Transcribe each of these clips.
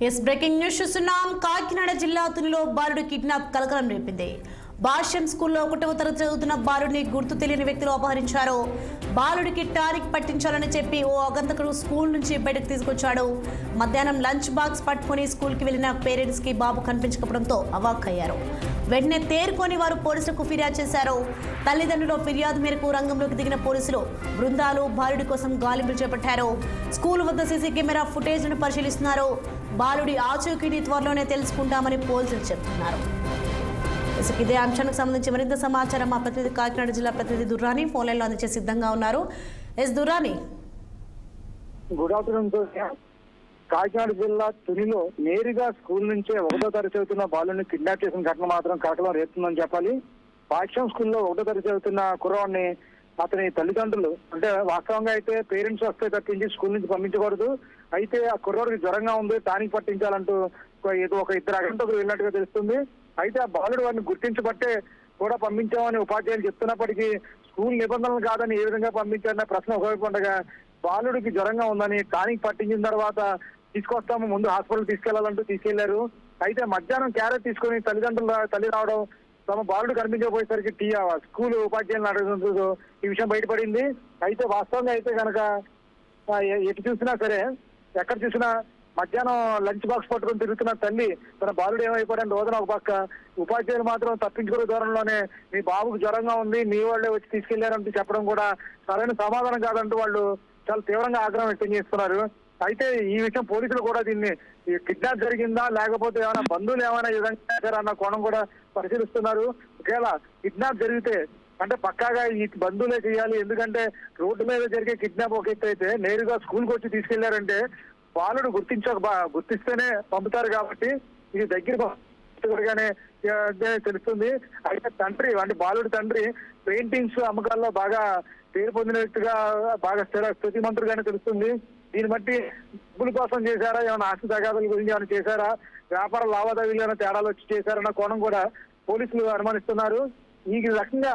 Yes breaking news చూస్తున్నాం. కాకినాడ జిల్లా తునిలో బాలుడు కిడ్నాప్ కలకలం రేపింది. భాష్యం స్కూల్లో 1వ తరగతి చదువుతున్న బాలుడిని గుర్తు తెలియని వ్యక్తులు అపహరించారు. బాలుడికి టానిక్ పట్టించాలని చెప్పి ఓ అగంతకుడు స్కూల్ నుంచి బయటకు తీసుకొచ్చాడు. మధ్యాహ్నం లంచ్ బాక్స్ పట్టుకుని స్కూల్కి వెళ్లిన పేరెంట్స్ కి బాబు కనిపించకపోవడంతో అవాక్కయ్యారు. వెంటనే తేరుకొని వారు పోలీసులకు ఫిర్యాదు చేశారు. తల్లిదండ్రుల ఫిర్యాదు మేరకు రంగంలోకి దిగిన పోలీసులు బృందాలు బాలుడి కోసం గాలింపులు చేపట్టారు. స్కూల్ వద్ద సీసీ కెమెరా ఫుటేజ్ను పరిశీలిస్తున్నారు. బాలుడి ఆచూకీని త్వరలోనే తెలుసుకుంటామని పోలీసులు చెబుతున్నారు. ఇదే అంశానికి సంబంధించి మరింత సమాచారం మా ప్రతినిధి కాకినాడ జిల్లా ప్రతినిధి దుర్రాని ఫోన్ లైన్ లో అందించే సిద్ధంగా ఉన్నారు. Yes Durrani. Good afternoon. Kakinada జిల్లా తునిలో నేరుగా స్కూల్ నుంచే 1వ తరగతి చదువుతున్న బాలుని కిడ్నాప్ చేసిన ఘటన మాత్రం కలకలం రేపుతుందని చెప్పాలి. పాఠ్యం స్కూల్లో 1వ తరగతి చదువుతున్న కుర్రవాడిని అతని తల్లిదండ్రులు అంటే వాస్తవంగా అయితే పేరెంట్స్ వస్తే తప్పించి స్కూల్ నుంచి పంపించకూడదు. అయితే ఆ కుర్రవాడికి జ్వరంగా ఉంది, టానిక్ పట్టించాలంటూ ఒక ఇద్దరు అగంతకులు వెళ్ళినట్టుగా తెలుస్తుంది. అయితే ఆ బాలుడు వాడిని గుర్తించబట్టే కూడా పంపించామని ఉపాధ్యాయులు చెప్తున్నప్పటికీ స్కూల్ నిబంధనలు కాదని ఏ విధంగా పంపించారన్న ప్రశ్న ఒకవైపు ఉండగా, బాలుడికి జ్వరంగా ఉందని టానిక్ పట్టించిన తర్వాత తీసుకొస్తాము, ముందు హాస్పిటల్ తీసుకెళ్లాలంటూ తీసుకెళ్లారు. అయితే మధ్యాహ్నం క్యారెట్ తీసుకుని తల్లి రావడం, తమ బాలుడు కనిపించకపోయేసరికి స్కూల్ ఉపాధ్యాయులను అడగడంతో ఈ విషయం బయటపడింది. అయితే వాస్తవంగా అయితే కనుక ఎటు చూసినా సరే, ఎక్కడ చూసినా మధ్యాహ్నం లంచ్ బాక్స్ పట్టుకుని తిరుగుతున్న తల్లి తన బాలుడు ఏమైపోయాడని రోజున ఒక పక్క, ఉపాధ్యాయులు మాత్రం తప్పించుకునే దూరంలోనే మీ బాబుకు జ్వరంగా ఉంది, మీ వాళ్ళే వచ్చి తీసుకెళ్లారంటూ చెప్పడం కూడా సరైన సమాధానం కాదంటూ వాళ్ళు చాలా తీవ్రంగా ఆగ్రహం వ్యక్తం చేస్తున్నారు. అయితే ఈ విషయం పోలీసులు కూడా దీన్ని కిడ్నాప్ జరిగిందా లేకపోతే ఏమైనా బంధువులు ఏమైనా ఈ విధంగా చేశారన్న కోణం కూడా పరిశీలిస్తున్నారు. ఒకవేళ కిడ్నాప్ జరిగితే అంటే పక్కాగా ఈ బంధువులే చేయాలి. ఎందుకంటే రోడ్డు మీద జరిగే కిడ్నాప్ ఒక ఎత్తు అయితే, నేరుగా స్కూల్కి వచ్చి తీసుకెళ్లారంటే బాలుడు గుర్తిస్తేనే పంపుతారు కాబట్టి ఇది దగ్గరగానే తెలుస్తుంది. అయితే తండ్రి అంటే బాలుడి తండ్రి పెయింటింగ్స్ అమ్మకాల్లో బాగా పేరు పొందిన వ్యక్తిగా బాగా స్థితిమంతుడుగానే తెలుస్తుంది. దీన్ని బట్టి డబ్బుల కోసం చేశారా, ఏమైనా ఆస్తి తగాదాల గురించి ఏమైనా చేశారా, వ్యాపార లావాదేవీలు ఏమైనా తేడాలు వచ్చి చేశారన్న కోణం కూడా పోలీసులు అనుమానిస్తున్నారు. ఈ రకంగా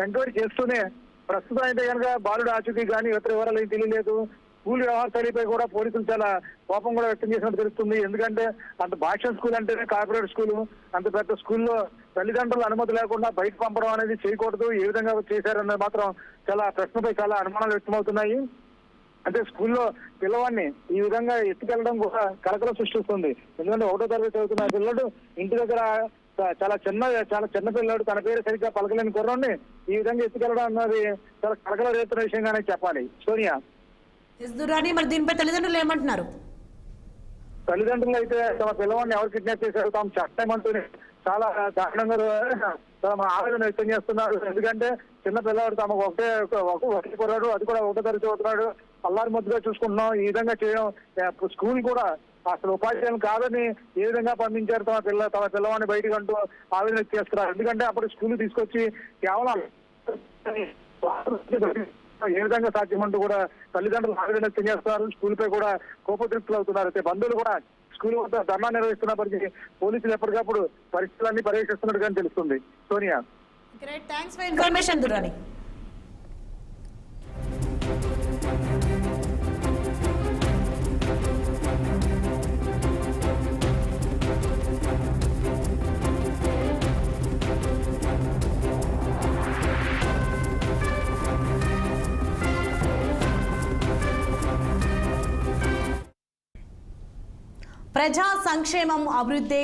ఎంక్వైరీ చేస్తూనే ప్రస్తుతం అయితే కనుక బాలుడు ఆచూకీ కానీ ఇతర వివరాలు ఏం తెలియలేదు. స్కూల్ వ్యవహార శైలిపై కూడా పోలీసులు చాలా కోపం కూడా వ్యక్తం చేసినట్టు తెలుస్తుంది. ఎందుకంటే అంత భాష్యం స్కూల్ అంటేనే కార్పొరేట్ స్కూల్, అంత పెద్ద స్కూల్లో తల్లిదండ్రుల అనుమతి లేకుండా బయట పంపడం అనేది చేయకూడదు. ఏ విధంగా చేశారన్నది మాత్రం చాలా ప్రశ్నపై చాలా అనుమానాలు వ్యక్తమవుతున్నాయి. అంటే స్కూల్లో పిల్లవాడిని ఈ విధంగా ఎత్తుకెళ్లడం కూడా కలకలం సృష్టిస్తుంది. ఎందుకంటే 1వ తరగతి చదువుతున్న పిల్లడు ఇంటి దగ్గర చాలా చిన్న పిల్లడు, తన పేరు సరిగ్గా పలకలేని కుర్రాడిని ఈ విధంగా ఎత్తుకెళ్లడం అన్నది చాలా కలకలం రేపుతున్న విషయంగానే చెప్పాలి. సోనియా. మరి దీనిపై తల్లిదండ్రులు ఏమంటున్నారు? తల్లిదండ్రులు అయితే తమ పిల్లవాడిని ఎవరు కిడ్నాప్ చేశారు, తాము చట్టమంటూనే చాలా దారుణంగా తమ ఆవేదన వ్యక్తం చేస్తున్నారు. ఎందుకంటే చిన్న పిల్లవాడు తమకు ఒకటి కుర్రాడు, అది కూడా 1వ తరగతి చదువుతున్నాడు, అల్లారి ముద్దుగా చూసుకుంటున్నాం, ఈ విధంగా చేయడం స్కూల్ కూడా అసలు ఉపాధ్యాయులు కాదని ఏ విధంగా పంపించారు తమ పిల్లవాడిని బయటకు అంటూ ఆవేదన చేస్తున్నారు. ఎందుకంటే అప్పుడు స్కూల్ తీసుకొచ్చి కేవలం ఏ విధంగా సాధ్యమంటూ కూడా తల్లిదండ్రులు ఆవేదన వ్యక్తం చేస్తున్నారు. స్కూల్ పై కూడా కోపతృప్తులు అవుతున్నారు. అయితే బంధువులు కూడా స్కూల్ వద్ద ధర్నా నిర్వహిస్తున్నప్పటికీ పోలీసులు ఎప్పటికప్పుడు పరిస్థితులన్నీ పర్యవేక్షిస్తున్నట్టుగా తెలుస్తుంది. Sonia. Thanks for information Durrani. ప్రజా సంక్షేమం అభివృద్ధి